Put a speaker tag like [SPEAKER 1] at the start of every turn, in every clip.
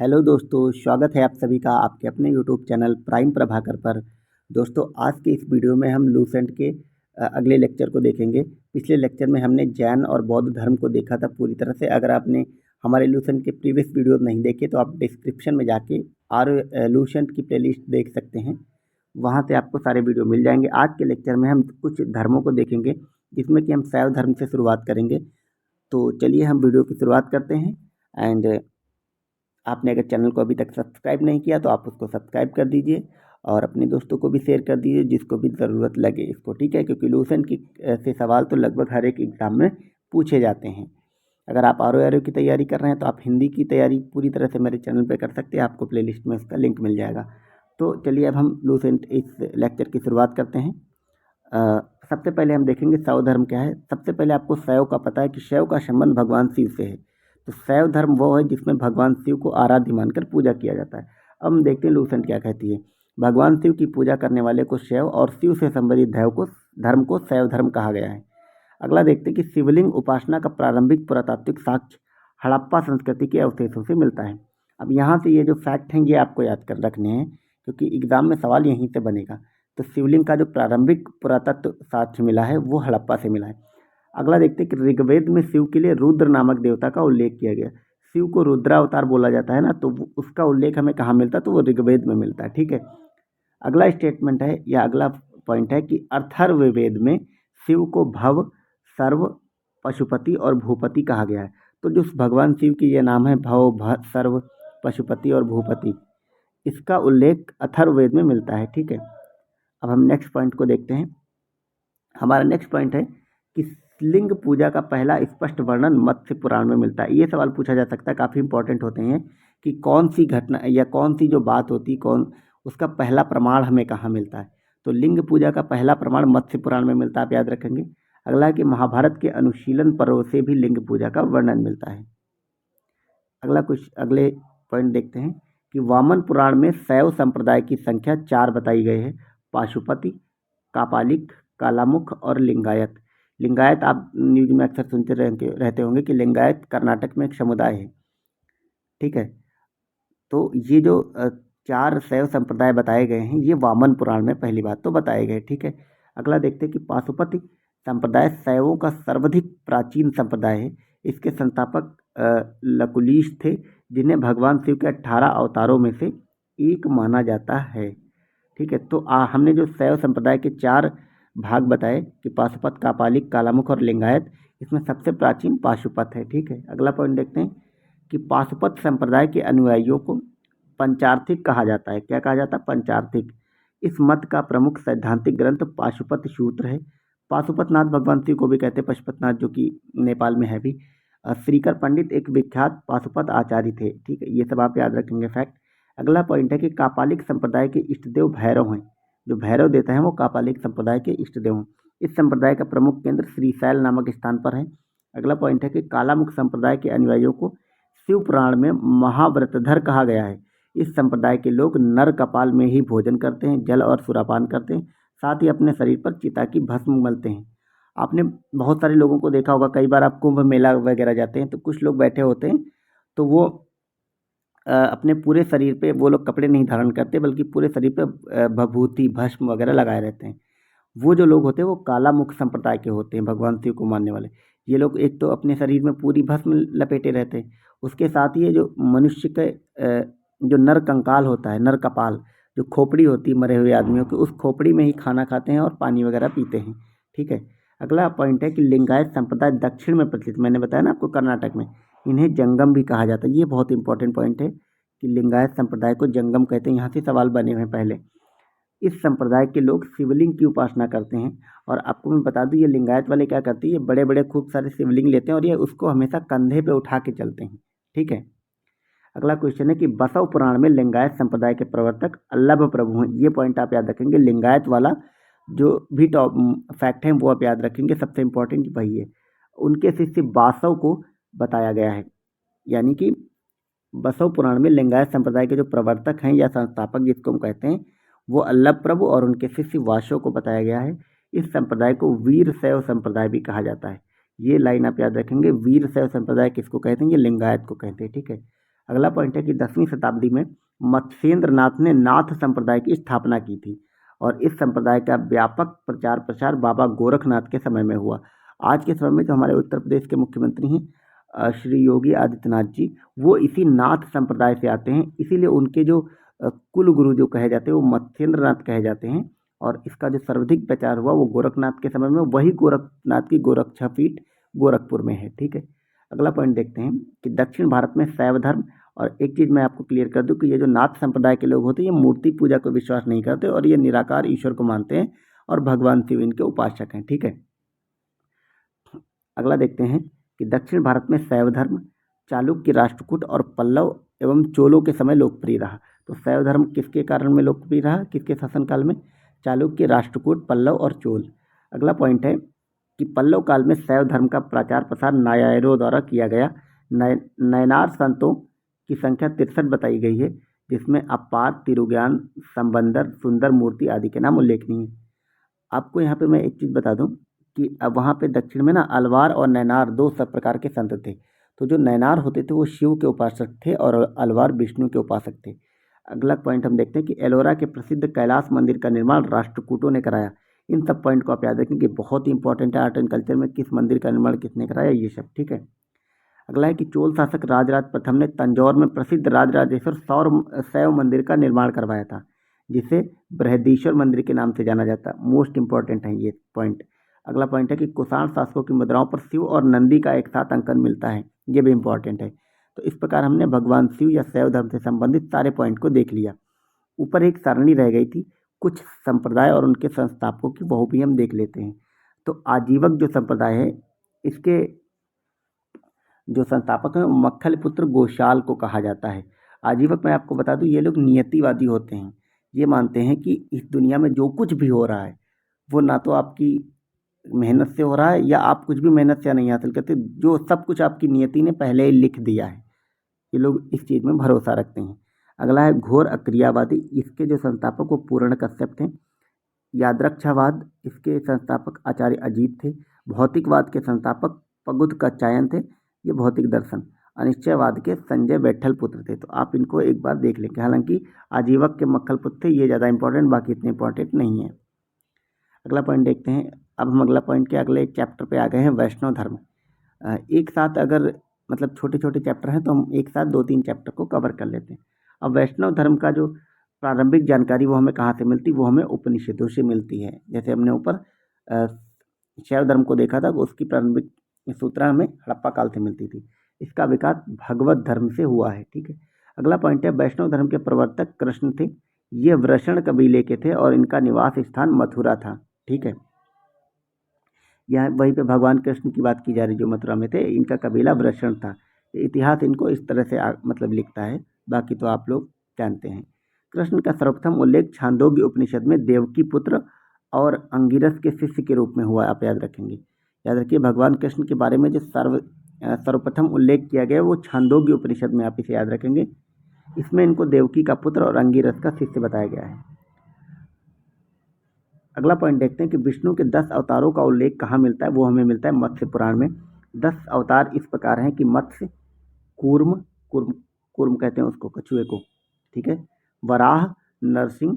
[SPEAKER 1] Hello दोस्तों, स्वागत है आप सभी का आपके अपने यूट्यूब चैनल प्राइम प्रभाकर पर। दोस्तों, आज के इस वीडियो में हम लूसेंट के अगले लेक्चर को देखेंगे। पिछले लेक्चर में हमने जैन और बौद्ध धर्म को देखा था पूरी तरह से। अगर आपने हमारे लूसेंट के प्रीवियस वीडियो नहीं देखे तो आप डिस्क्रिप्शन में जाके लूसेंट की प्लेलिस्ट देख सकते हैं, वहाँ से आपको सारे वीडियो मिल जाएंगे। आज के लेक्चर में हम कुछ धर्मों को देखेंगे, जिसमें कि हम शैव धर्म से शुरुआत करेंगे। तो चलिए हम वीडियो की शुरुआत करते हैं। एंड आपने अगर चैनल को अभी तक सब्सक्राइब नहीं किया तो आप उसको सब्सक्राइब कर दीजिए और अपने दोस्तों को भी शेयर कर दीजिए जिसको भी ज़रूरत लगे इसको, ठीक है। क्योंकि लूसेंट की से सवाल तो लगभग हर एक एग्ज़ाम में पूछे जाते हैं। अगर आप आर की तैयारी कर रहे हैं तो आप हिंदी की तैयारी पूरी तरह से मेरे चैनल पर कर सकते हैं, आपको प्लेलिस्ट में उसका लिंक मिल जाएगा। तो चलिए अब हम लूसेंट इस लेक्चर की शुरुआत करते हैं। सबसे पहले हम देखेंगे शैव धर्म क्या है। सबसे पहले आपको शैव का पता है कि शैव का संबंध भगवान शिव से है। तो शैव धर्म वो है जिसमें भगवान शिव को आराध्य मानकर पूजा किया जाता है। अब हम देखते हैं लूसेंट क्या कहती है। भगवान शिव की पूजा करने वाले को शैव और शिव से संबंधित धर्म को शैव धर्म कहा गया है। अगला देखते हैं कि शिवलिंग उपासना का प्रारंभिक पुरातात्विक साक्ष्य हड़प्पा संस्कृति के अवशेषों से मिलता है। अब यहाँ से ये जो फैक्ट हैं ये आपको याद कर रखने हैं, क्योंकि एग्जाम में सवाल यहीं से बनेगा। तो शिवलिंग का जो प्रारंभिक पुरातत्व साक्ष्य मिला है वो हड़प्पा से मिला है। अगला देखते हैं कि ऋग्वेद में शिव के लिए रुद्र नामक देवता का उल्लेख किया गया। शिव को रुद्रावतार बोला जाता है ना, तो उसका उल्लेख हमें कहाँ मिलता है, तो वो ऋग्वेद में मिलता है, ठीक है। अगला स्टेटमेंट है या अगला पॉइंट है कि अथर्ववेद में शिव को भव, सर्व, पशुपति और भूपति कहा गया है। तो जो भगवान शिव की ये नाम है भव, सर्व, पशुपति और भूपति, इसका उल्लेख अथर्ववेद में मिलता है, ठीक है। अब हम नेक्स्ट पॉइंट को देखते हैं। हमारा नेक्स्ट पॉइंट है कि लिंग पूजा का पहला स्पष्ट वर्णन मत्स्य पुराण में मिलता है। ये सवाल पूछा जा सकता है, काफ़ी इंपॉर्टेंट होते हैं कि कौन सी घटना या कौन सी जो बात होती कौन उसका पहला प्रमाण हमें कहाँ मिलता है। तो लिंग पूजा का पहला प्रमाण मत्स्य पुराण में मिलता है, आप याद रखेंगे। अगला है कि महाभारत के अनुशीलन पर्व से भी लिंग पूजा का वर्णन मिलता है। अगले पॉइंट देखते हैं कि वामन पुराण में शैव संप्रदाय की संख्या 4 बताई गई है। पाशुपति, कापालिक, कालामुख और लिंगायत। लिंगायत आप न्यूज में अक्सर सुनते रहते होंगे कि लिंगायत कर्नाटक में एक समुदाय है, ठीक है। तो ये जो 4 शैव संप्रदाय बताए गए हैं ये वामन पुराण में पहली बात तो बताए गए, ठीक है। अगला देखते हैं कि पाशुपति संप्रदाय शैवों का सर्वाधिक प्राचीन संप्रदाय है। इसके संस्थापक लकुलीश थे, जिन्हें भगवान शिव के 18 अवतारों में से एक माना जाता है, ठीक है। तो हमने जो शैव संप्रदाय के 4 भाग बताए कि पाशुपत, कापालिक, कालामुख और लिंगायत, इसमें सबसे प्राचीन पाशुपत है, ठीक है। अगला पॉइंट देखते हैं कि पाशुपत संप्रदाय के अनुयायियों को पंचार्थिक कहा जाता है। क्या कहा जाता है? पंचार्थिक। इस मत का प्रमुख सैद्धांतिक ग्रंथ पाशुपत सूत्र है। पाशुपतनाथ भगवान शिव को भी कहते हैं पशुपतनाथ, जो कि नेपाल में है भी। श्रीकर पंडित एक विख्यात पाशुपत आचार्य थे, ठीक है। ये सब आप याद रखेंगे फैक्ट। अगला पॉइंट है कि कापालिक संप्रदाय के इष्टदेव भैरव हैं। जो भैरव देवता हैं वो कापालिक संप्रदाय के इष्टदेव हैं। इस संप्रदाय का प्रमुख केंद्र श्रीशैल नामक स्थान पर है। अगला पॉइंट है कि कालामुख संप्रदाय के अनुयायियों को शिव पुराण में महाव्रतधर कहा गया है। इस संप्रदाय के लोग नर कपाल में ही भोजन करते हैं, जल और सुरापान करते हैं, साथ ही अपने शरीर पर चिता की भस्म मलते हैं। आपने बहुत सारे लोगों को देखा होगा, कई बार आप कुंभ मेला वगैरह जाते हैं तो कुछ लोग बैठे होते हैं तो वो अपने पूरे शरीर पे वो लोग कपड़े नहीं धारण करते, बल्कि पूरे शरीर पे भभूति, भस्म वगैरह लगाए रहते हैं। वो जो लोग होते हैं वो कालामुख संप्रदाय के होते हैं, भगवान शिव को मानने वाले। ये लोग एक तो अपने शरीर में पूरी भस्म लपेटे रहते हैं, उसके साथ ही ये जो मनुष्य के जो नर कंकाल होता है, नर कपाल, जो खोपड़ी होती है मरे हुए आदमियों की, उस खोपड़ी में ही खाना खाते हैं और पानी वगैरह पीते हैं, ठीक है। अगला पॉइंट है कि लिंगायत संप्रदाय दक्षिण में प्रचलित, मैंने बताया ना आपको कर्नाटक में, इन्हें जंगम भी कहा जाता है। ये बहुत इंपॉर्टेंट पॉइंट है कि लिंगायत संप्रदाय को जंगम कहते हैं। यहाँ से सवाल बने हुए हैं पहले। इस संप्रदाय के लोग शिवलिंग की उपासना करते हैं। और आपको मैं बता दूं, ये लिंगायत वाले क्या करते हैं, ये बड़े बड़े खूब सारे शिवलिंग लेते हैं और ये उसको हमेशा कंधे पे उठा के चलते हैं, ठीक है। अगला क्वेश्चन है कि बसव पुराण में लिंगायत संप्रदाय के प्रवर्तक अल्लभ प्रभु हैं। ये पॉइंट आप याद रखेंगे। लिंगायत वाला जो भी टॉप फैक्ट है वो आप याद रखेंगे, सबसे इम्पोर्टेंट वही है। उनके शिष्य बासव को बताया गया है, यानी कि बसव पुराण में लिंगायत संप्रदाय के जो प्रवर्तक हैं या संस्थापक जिसको हम कहते हैं वो अल्लभ प्रभु और उनके शिष्य वासव को बताया गया है। इस संप्रदाय को वीर शैव संप्रदाय भी कहा जाता है। ये लाइन आप याद रखेंगे। वीर शैव संप्रदाय किसको कहते हैं? ये लिंगायत को कहते हैं, ठीक है। अगला पॉइंट है कि 10वीं शताब्दी में मत्स्येंद्र नाथ ने नाथ संप्रदाय की स्थापना की थी और इस संप्रदाय का व्यापक प्रचार प्रसार बाबा गोरखनाथ के समय में हुआ। आज के समय में जो हमारे उत्तर प्रदेश के मुख्यमंत्री हैं श्री योगी आदित्यनाथ जी, वो इसी नाथ संप्रदाय से आते हैं, इसीलिए उनके जो कुल गुरु जो कहे जाते हैं वो मत्स्येंद्र नाथ कहे जाते हैं। और इसका जो सर्वाधिक प्रचार हुआ वो गोरखनाथ के समय में, वही गोरखनाथ की गोरक्षा पीठ गोरखपुर में है। ठीक है, अगला पॉइंट देखते हैं कि दक्षिण भारत में शैव धर्म, और एक चीज़ मैं आपको क्लियर कर दूं कि ये जो नाथ संप्रदाय के लोग होते हैं ये मूर्ति पूजा को विश्वास नहीं करते और ये निराकार ईश्वर को मानते हैं और भगवान शिव इनके उपासक हैं। ठीक है, अगला देखते हैं कि दक्षिण भारत में शैव धर्म चालुक्य, राष्ट्रकूट और पल्लव एवं चोलों के समय लोकप्रिय रहा। तो शैव धर्म किसके कारण में लोकप्रिय रहा, किसके शासनकाल में? चालुक्य, राष्ट्रकूट, पल्लव और चोल। अगला पॉइंट है कि पल्लव काल में शैव धर्म का प्रचार प्रसार नायारों द्वारा किया गया। नयनार संतों की संख्या 63 बताई गई है, जिसमें अपार, तिरुज्ञान, संबंदर, सुंदर मूर्ति आदि के नाम उल्लेखनीय हैं। आपको यहाँ पे मैं एक चीज़ बता दूं कि अब वहाँ पे दक्षिण में ना अलवार और नैनार दो सब प्रकार के संत थे। तो जो नैनार होते थे वो शिव के उपासक थे और अलवार विष्णु के उपासक थे। अगला पॉइंट हम देखते हैं कि एलोरा के प्रसिद्ध कैलाश मंदिर का निर्माण राष्ट्रकूटों ने कराया। इन सब पॉइंट को आप याद रखें कि बहुत ही इंपॉर्टेंट है आर्ट एंड कल्चर में, किस मंदिर का निर्माण किसने कराया, ये सब। ठीक है, अगला है कि चोल शासक राजराज प्रथम ने तंजौर में प्रसिद्ध राजराजेश्वर शैव मंदिर का निर्माण करवाया था, जिसे बृहदीश्वर मंदिर के नाम से जाना जाता है। मोस्ट इंपॉर्टेंट है ये पॉइंट। अगला पॉइंट है कि कुषाण शासकों की मुद्राओं पर शिव और नंदी का एक साथ अंकन मिलता है, ये भी इंपॉर्टेंट है। तो इस प्रकार हमने भगवान शिव या शैव धर्म से संबंधित सारे पॉइंट को देख लिया। ऊपर एक सारणी रह गई थी कुछ संप्रदाय और उनके संस्थापकों की, वो भी हम देख लेते हैं। तो आजीवक जो संप्रदाय है, इसके जो संस्थापक हैं मक्खल पुत्र गोशाल को कहा जाता है। आजीवक मैं आपको बता दूं, ये लोग नियतिवादी होते हैं। ये मानते हैं कि इस दुनिया में जो कुछ भी हो रहा है वो ना तो आपकी मेहनत से हो रहा है या आप कुछ भी मेहनत से नहीं हासिल करते, जो सब कुछ आपकी नियति ने पहले ही लिख दिया है। ये लोग इस चीज़ में भरोसा रखते हैं। अगला है घोर अक्रियावादी, इसके जो संस्थापक वो पूर्ण कश्यप थे। यादृच्छावाद, इसके संस्थापक आचार्य अजीत थे। भौतिकवाद के संस्थापक पगुद कात्यायन थे, ये भौतिक दर्शन। अनिश्चयवाद के संजय बैठल पुत्र थे। तो आप इनको एक बार देख लेंगे, हालांकि आजीवक के मक्खल पुत्र थे, ये ज़्यादा इंपॉर्टेंट, बाकी इतने इंपॉर्टेंट नहीं है। अगला पॉइंट देखते हैं। अब हम अगला पॉइंट के अगले चैप्टर पे आ गए हैं, वैष्णव धर्म। एक साथ अगर मतलब छोटे छोटे चैप्टर हैं तो हम एक साथ 2-3 चैप्टर को कवर कर लेते हैं। अब वैष्णव धर्म का जो प्रारंभिक जानकारी वो हमें कहाँ से मिलती, वो हमें उपनिषदों से मिलती है। जैसे हमने ऊपर शैव धर्म को देखा था, उसकी प्रारंभिक सूचना हमें हड़प्पा काल से मिलती थी। इसका विकास भगवत धर्म से हुआ है। ठीक है, अगला पॉइंट है वैष्णव धर्म के प्रवर्तक कृष्ण थे। ये वृषण कबीले के थे और इनका निवास स्थान मथुरा था। ठीक है, यहाँ वहीं पे भगवान कृष्ण की बात की जा रही जो मथुरा में थे, इनका कबीला वृषण था। इतिहास इनको इस तरह से मतलब लिखता है, बाकी तो आप लोग जानते हैं। कृष्ण का सर्वप्रथम उल्लेख छांदोग्य उपनिषद में देवकी पुत्र और अंगिरस के शिष्य के रूप में हुआ, आप याद रखेंगे। याद रखिए, भगवान कृष्ण के बारे में जो सर्वप्रथम उल्लेख किया गया वो छांदोग्य उपनिषद में, आप इसे याद रखेंगे। इसमें इनको देवकी का पुत्र और अंगिरस का शिष्य बताया गया है। अगला पॉइंट देखते हैं कि विष्णु के 10 अवतारों का उल्लेख कहाँ मिलता है, वो हमें मिलता है मत्स्य पुराण में। 10 अवतार इस प्रकार हैं कि मत्स्य, कूर्म, कूर्म कूर्म कहते हैं उसको, कछुए को। ठीक है, वराह, नरसिंह,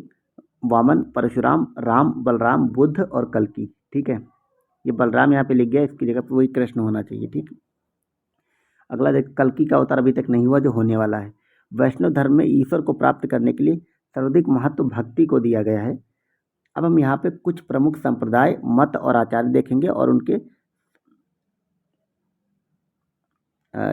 [SPEAKER 1] वामन, परशुराम, राम, बलराम, बुद्ध और कल्कि। ठीक है, ये बलराम यहाँ पे लिख गया, इसकी जगह पे वही कृष्ण होना चाहिए। ठीक, अगला देख, कल्कि का अवतार अभी तक नहीं हुआ, जो होने वाला है। वैष्णव धर्म में ईश्वर को प्राप्त करने के लिए सर्वाधिक महत्व भक्ति को दिया गया है। अब हम यहाँ पे कुछ प्रमुख संप्रदाय, मत और आचार्य देखेंगे और उनके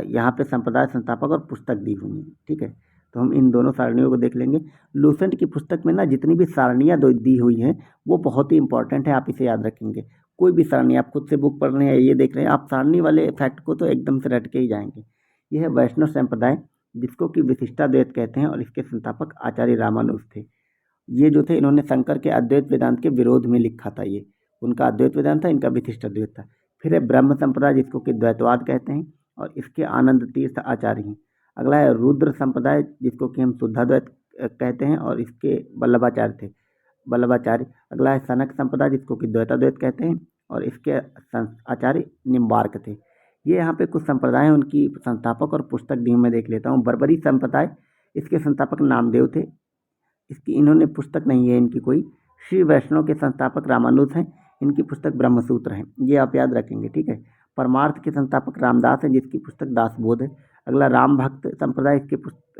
[SPEAKER 1] यहाँ पे संप्रदाय, संस्थापक और पुस्तक दी हुई है। ठीक है, तो हम इन दोनों सारणियों को देख लेंगे। लूसेंट की पुस्तक में ना जितनी भी सारणियाँ दी हुई हैं वो बहुत ही इंपॉर्टेंट है, आप इसे याद रखेंगे। कोई भी सारणी, आप खुद से बुक पढ़ रहे हैं, ये देख रहे हैं, आप सारणी वाले फैक्ट को तो एकदम से रट के ही जाएंगे। यह है वैष्णव संप्रदाय, जिसको कि विशिष्टाद्वैत कहते हैं, और इसके संस्थापक आचार्य रामानुज थे। ये जो थे, इन्होंने शंकर के अद्वैत वेदांत के विरोध में लिखा था। ये उनका अद्वैत वेदांत था, इनका विशिष्ट अद्वैत था। फिर है ब्रह्म संप्रदाय, जिसको कि द्वैतवाद कहते हैं, और इसके आनंद तीर्थ आचार्य हैं। अगला है रुद्र संप्रदाय, जिसको कि हम शुद्धाद्वैत कहते हैं, और इसके वल्लभाचार्य थे, वल्लभाचार्य। अगला है सनक संप्रदाय, जिसको कि द्वैताद्वैत कहते हैं, और इसके आचार्य निम्बार्क थे। ये यहाँ पे कुछ संप्रदाय हैं, उनकी संस्थापक और पुस्तक दी मैं देख लेता हूँ। बर्बरी संप्रदाय, इसके संस्थापक नामदेव थे। इसकी इन्होंने पुस्तक नहीं है इनकी कोई। श्री वैष्णव के संस्थापक रामानुज हैं, इनकी पुस्तक ब्रह्मसूत्र है, ये आप याद रखेंगे, ठीक है। परमार्थ के संस्थापक रामदास हैं, जिसकी पुस्तक दासबोध है। अगला राम भक्त संप्रदाय, इसके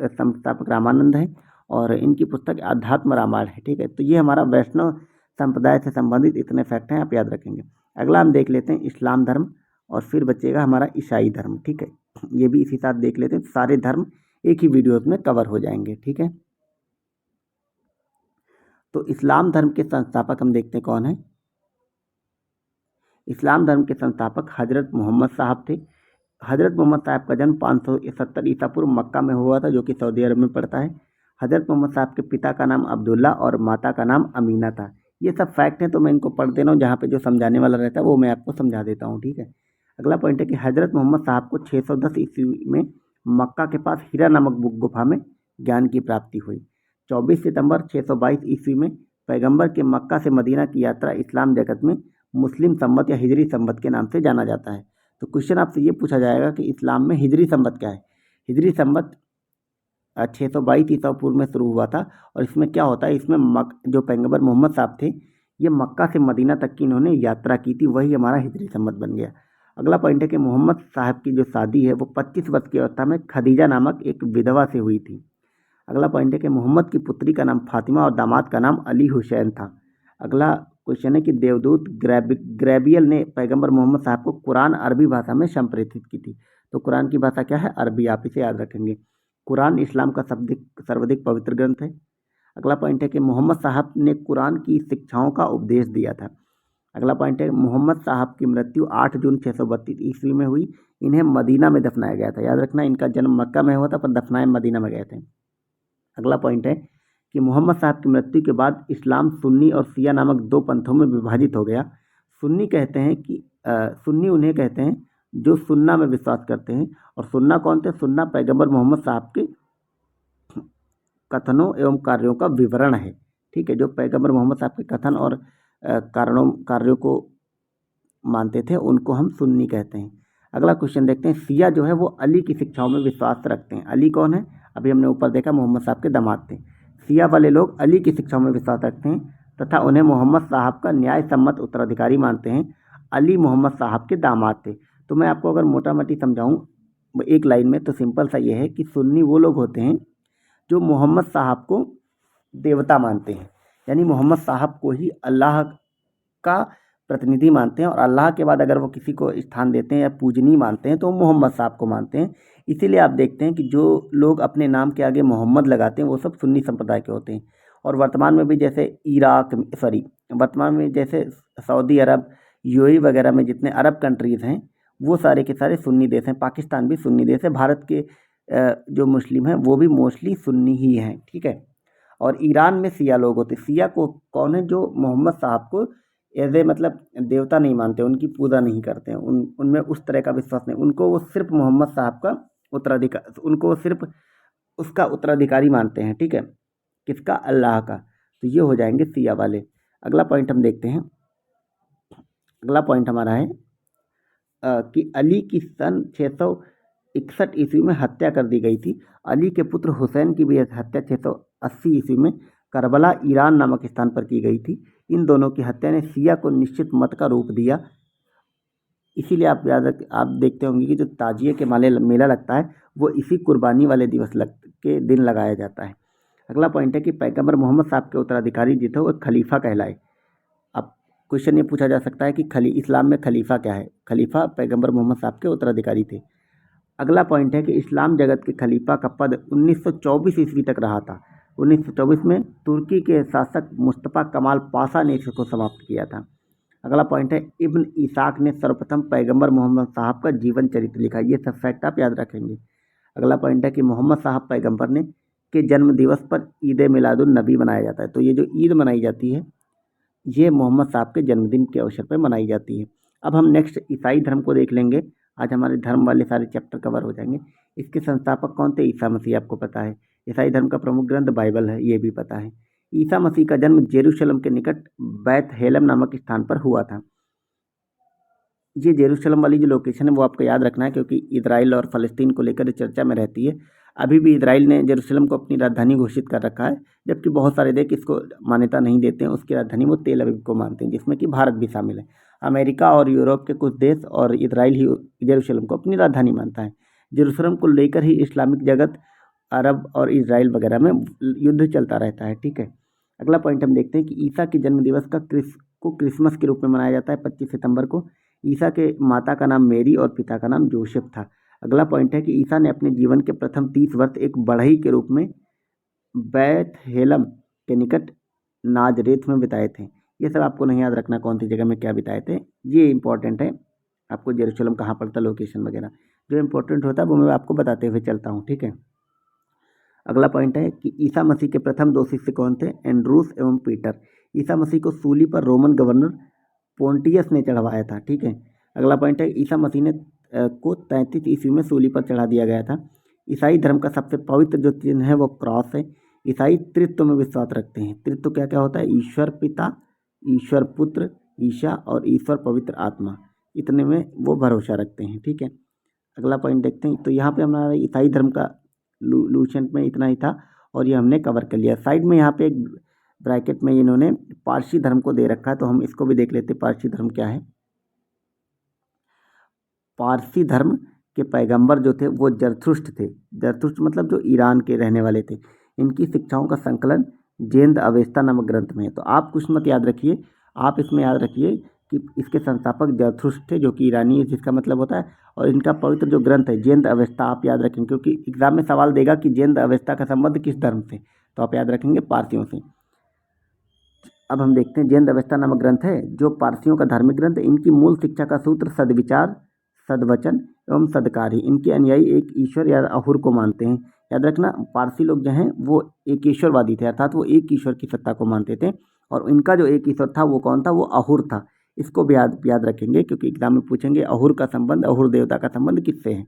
[SPEAKER 1] संस्थापक रामानंद हैं और इनकी पुस्तक अध्यात्म रामायण है, ठीक है। तो ये हमारा वैष्णव संप्रदाय से संबंधित इतने फैक्ट हैं, आप याद रखेंगे। अगला हम देख लेते हैं इस्लाम धर्म और फिर बचेगा हमारा ईसाई धर्म, ठीक है। ये भी इसी साथ देख लेते हैं, सारे धर्म एक ही वीडियोज में कवर हो जाएंगे, ठीक है। तो इस्लाम धर्म के संस्थापक हम देखते हैं कौन है। इस्लाम धर्म के संस्थापक हज़रत मोहम्मद साहब थे। हज़रत मोहम्मद साहब का जन्म 570 ईसा पूर्व मक्का में हुआ था, जो कि सऊदी अरब में पड़ता है। हज़रत मोहम्मद साहब के पिता का नाम अब्दुल्ला और माता का नाम अमीना था। ये सब फैक्ट हैं, तो मैं इनको पढ़ दे रहा हूँ, जहाँ पे जो समझाने वाला रहता है वो मैं आपको समझा देता हूँ, ठीक है। अगला पॉइंट है कि हज़रत मोहम्मद साहब को 610 ईस्वी में मक्का के पास हीरा नामक गुफा में ज्ञान की प्राप्ति हुई। 24 सितंबर 622 ईस्वी में पैगंबर के मक्का से मदीना की यात्रा इस्लाम जगत में मुस्लिम संवत या हिजरी संवत के नाम से जाना जाता है। तो क्वेश्चन आपसे ये पूछा जाएगा कि इस्लाम में हिजरी संवत क्या है। हिजरी संवत 622 ईसा पूर्व में शुरू हुआ था और इसमें क्या होता है, इसमें जो पैगंबर मोहम्मद साहब थे, ये मक्का से मदीना तक की इन्होंने यात्रा की थी, वही हमारा हिजरी संवत बन गया। अगला पॉइंट है कि मोहम्मद साहब की जो शादी है वो 25 वर्ष की अवस्था में खदीजा नामक एक विधवा से हुई थी। अगला पॉइंट है कि मोहम्मद की पुत्री का नाम फातिमा और दामाद का नाम अली हुसैन था। अगला क्वेश्चन है कि देवदूत ग्रेबियल ने पैगंबर मोहम्मद साहब को कुरान अरबी भाषा में संप्रेषित की थी। तो कुरान की भाषा क्या है, अरबी, आप इसे याद रखेंगे। कुरान इस्लाम का सर्वाधिक पवित्र ग्रंथ है। अगला पॉइंट है कि मोहम्मद साहब ने कुरान की शिक्षाओं का उपदेश दिया था। अगला पॉइंट है मोहम्मद साहब की मृत्यु 8 जून 632 ईस्वी में हुई। इन्हें मदीना में दफनाया गया था, याद रखना, इनका जन्म मक्का में हुआ था पर दफनाए मदीना में गए थे। अगला पॉइंट है कि मोहम्मद साहब की मृत्यु के बाद इस्लाम सुन्नी और शिया नामक दो पंथों में विभाजित हो गया। सुन्नी कहते हैं कि सुन्नी उन्हें कहते हैं जो सुन्ना में विश्वास करते हैं। और सुन्ना कौन थे, सुन्ना पैगंबर मोहम्मद साहब के कथनों एवं कार्यों का विवरण है, ठीक है। जो पैगंबर मोहम्मद साहब के कथन और कार्यों को मानते थे उनको हम सुन्नी कहते हैं। अगला क्वेश्चन देखते हैं, शिया जो है वो अली की शिक्षाओं में विश्वास रखते हैं। अली कौन है, अभी हमने ऊपर देखा मोहम्मद साहब के दामाद थे। शिया वाले लोग अली की शिक्षाओं में विश्वास रखते हैं तथा उन्हें मोहम्मद साहब का न्याय सम्मत उत्तराधिकारी मानते हैं। अली मोहम्मद साहब के दामाद थे। तो मैं आपको अगर मोटा मोटी समझाऊँ एक लाइन में, तो सिंपल सा ये है कि सुन्नी वो लोग होते हैं जो मोहम्मद साहब को देवता मानते हैं, यानी मोहम्मद साहब को ही अल्लाह का प्रतिनिधि मानते हैं और अल्लाह के बाद अगर वो किसी को स्थान देते हैं या पूजनीय मानते हैं तो मोहम्मद साहब को मानते हैं। इसीलिए आप देखते हैं कि जो लोग अपने नाम के आगे मोहम्मद लगाते हैं वो सब सुन्नी संप्रदाय के होते हैं। और वर्तमान में भी जैसे वर्तमान में जैसे सऊदी अरब, यूएई वगैरह में जितने अरब कंट्रीज़ हैं वो सारे के सारे सुन्नी देश हैं। पाकिस्तान भी सुन्नी देश है। भारत के जो मुस्लिम हैं वो भी मोस्टली सुन्नी ही हैं, ठीक है। और ईरान में शिया लोग होते हैं। शिया को कौन है, जो मोहम्मद साहब को एज ए मतलब देवता नहीं मानते, उनकी पूजा नहीं करते हैं, उनमें उस तरह का विश्वास नहीं। उनको वो सिर्फ मोहम्मद साहब का उत्तराधिकार, उनको वो सिर्फ उसका उत्तराधिकारी मानते हैं, ठीक है, किसका, अल्लाह का। तो ये हो जाएंगे शिया वाले। अगला पॉइंट हम देखते हैं। अगला पॉइंट हमारा है कि अली की सन 661 ईस्वी में हत्या कर दी गई थी। अली के पुत्र हुसैन की भी हत्या 680 ईस्वी में करबला ईरान नामक स्थान पर की गई थी। इन दोनों की हत्या ने शिया को निश्चित मत का रूप दिया। इसीलिए आप देखते होंगे कि जो ताजिए के मेला लगता है वो इसी कुर्बानी वाले दिवस के दिन लगाया जाता है। अगला पॉइंट है कि पैगंबर मोहम्मद साहब के उत्तराधिकारी जो थे वो खलीफा कहलाए। अब क्वेश्चन ये पूछा जा सकता है कि इस्लाम में खलीफा क्या है। खलीफा पैगंबर मोहम्मद साहब के उत्तराधिकारी थे। अगला पॉइंट है कि इस्लाम जगत के खलीफा का पद 1924 ईस्वी तक रहा था। 1924 में तुर्की के शासक मुस्तफ़ा कमाल पाशा ने इसको समाप्त किया था। अगला पॉइंट है इब्न इसाक ने सर्वप्रथम पैगंबर मोहम्मद साहब का जीवन चरित्र लिखा। ये सब फैक्ट आप याद रखेंगे। अगला पॉइंट है कि मोहम्मद साहब पैगंबर ने के जन्म दिवस पर ईद मिलादुन नबी मनाया जाता है। तो ये जो ईद मनाई जाती है ये मोहम्मद साहब के जन्मदिन के अवसर पर मनाई जाती है। अब हम नेक्स्ट ईसाई धर्म को देख लेंगे। आज हमारे धर्म वाले सारे चैप्टर कवर हो जाएंगे। इसके संस्थापक कौन थे, ईसा मसीह, आपको पता है। ईसाई धर्म का प्रमुख ग्रंथ बाइबल है, ये भी पता है। ईसा मसीह का जन्म जेरूशलेम के निकट बैतहेलम नामक स्थान पर हुआ था। ये जेरूशलम वाली जो लोकेशन है वो आपको याद रखना है, क्योंकि इजराइल और फ़लस्तीन को लेकर चर्चा में रहती है। अभी भी इजराइल ने जेरूशलम को अपनी राजधानी घोषित कर रखा है, जबकि बहुत सारे देश इसको मान्यता नहीं देते हैं। उसकी राजधानी वो तेल अवीव को मानते हैं, जिसमें कि भारत भी शामिल है। अमेरिका और यूरोप के कुछ देश और इजराइल ही जेरूशलम को अपनी राजधानी मानता है। जेरूशलम को लेकर ही इस्लामिक जगत, अरब और इजराइल वगैरह में युद्ध चलता रहता है। ठीक है, अगला पॉइंट हम देखते हैं कि ईसा के जन्म दिवस को क्रिसमस के रूप में मनाया जाता है 25 सितंबर को। ईसा के माता का नाम मेरी और पिता का नाम जोसेफ था। अगला पॉइंट है कि ईसा ने अपने जीवन के प्रथम 30 वर्ष एक बढ़ई के रूप में बैतहेलम के निकट नाजरेथ में बिताए थे। ये सब आपको नहीं याद रखना कौन सी जगह में क्या बिताए थे, ये इंपॉर्टेंट है। आपको जेरूशलम कहाँ पड़ता, लोकेशन वगैरह जो इंपॉर्टेंट होता है वो मैं आपको बताते हुए चलता हूँ। ठीक है, अगला पॉइंट है कि ईसा मसीह के प्रथम 2 शिष्य कौन थे, एंड्रूस एवं पीटर। ईसा मसीह को सूली पर रोमन गवर्नर पोंटियस ने चढ़वाया था। ठीक है, अगला पॉइंट है ईसा मसीह ने को 33 ईस्वी में सूली पर चढ़ा दिया गया था। ईसाई धर्म का सबसे पवित्र जो चिन्ह है वो क्रॉस है। ईसाई त्रित्व में विश्वास रखते हैं। त्रित्व क्या क्या होता है, ईश्वर पिता, ईश्वर पुत्र, ईशा और ईश्वर पवित्र आत्मा, इतने में वो भरोसा रखते हैं। ठीक है, अगला पॉइंट देखते हैं। तो यहाँ पे हमारा ईसाई धर्म का लूसेंट में इतना ही था और ये हमने कवर कर लिया। साइड में यहाँ पे एक ब्रैकेट में इन्होंने पारसी धर्म को दे रखा है, तो हम इसको भी देख लेते हैं पारसी धर्म क्या है। पारसी धर्म के पैगंबर जो थे वो जरथुष्ट थे। जरथुष्ट मतलब जो ईरान के रहने वाले थे। इनकी शिक्षाओं का संकलन जेंद अवेस्ता नामक ग्रंथ में है। तो आप कुछ मत याद रखिए, आप इसमें याद रखिए कि इसके संस्थापक जरथुष्ट थे, जो कि ईरानी है, जिसका मतलब होता है, और इनका पवित्र जो ग्रंथ है जेंद अवेस्ता, आप याद रखेंगे क्योंकि एग्जाम में सवाल देगा कि जेंद अवेस्ता का संबंध किस धर्म से, तो आप याद रखेंगे पारसियों से। अब हम देखते हैं जेंद अवेस्ता नामक ग्रंथ है जो पारसियों का धार्मिक ग्रंथ है। इनकी मूल शिक्षा का सूत्र सद्विचार, सद्वचन एवं सद्कार्य। इनके अनुयायी एक ईश्वर या अहुर को मानते हैं। याद रखना, पारसी लोग जो हैं वो एक ईश्वरवादी थे, अर्थात वो एक ईश्वर की सत्ता को मानते थे, और इनका जो एक ईश्वर था वो कौन था, वो अहुर था। इसको भी याद रखेंगे क्योंकि एग्जाम में पूछेंगे अहुर का संबंध, अहुर देवता का संबंध किससे है,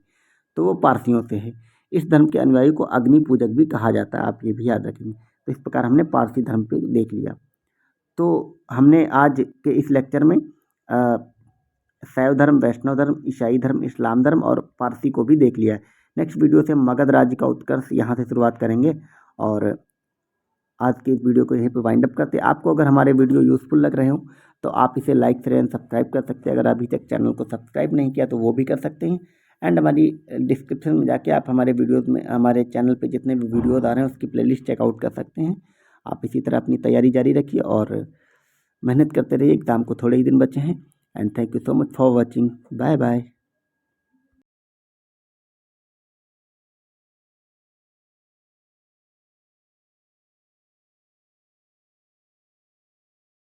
[SPEAKER 1] तो वो पारसियों से है। इस धर्म के अनुयायी को अग्नि पूजक भी कहा जाता है, आप ये भी याद रखेंगे। तो इस प्रकार हमने पारसी धर्म पे देख लिया। तो हमने आज के इस लेक्चर में शैव धर्म, वैष्णव धर्म, ईसाई धर्म, इस्लाम धर्म और पारसी को भी देख लिया है। नेक्स्ट वीडियो से मगध राज्य का उत्कर्ष यहाँ से शुरुआत करेंगे, और आज के इस वीडियो को यहीं पर वाइंड अप करते हैं। आपको अगर हमारे वीडियो यूज़फुल लग रहे हों तो आप इसे लाइक, शेयर एंड सब्सक्राइब कर सकते हैं। अगर अभी तक चैनल को सब्सक्राइब नहीं किया तो वो भी कर सकते हैं। एंड हमारी डिस्क्रिप्शन में जाके आप हमारे वीडियोज़ में, हमारे चैनल पे जितने भी वीडियोज़ आ रहे हैं उसकी प्लेलिस्ट चेकआउट कर सकते हैं। आप इसी तरह अपनी तैयारी जारी रखिए और मेहनत करते रहिए। एग्ज़ाम को थोड़े ही दिन बचे हैं। And thank you so much for watching. Bye bye.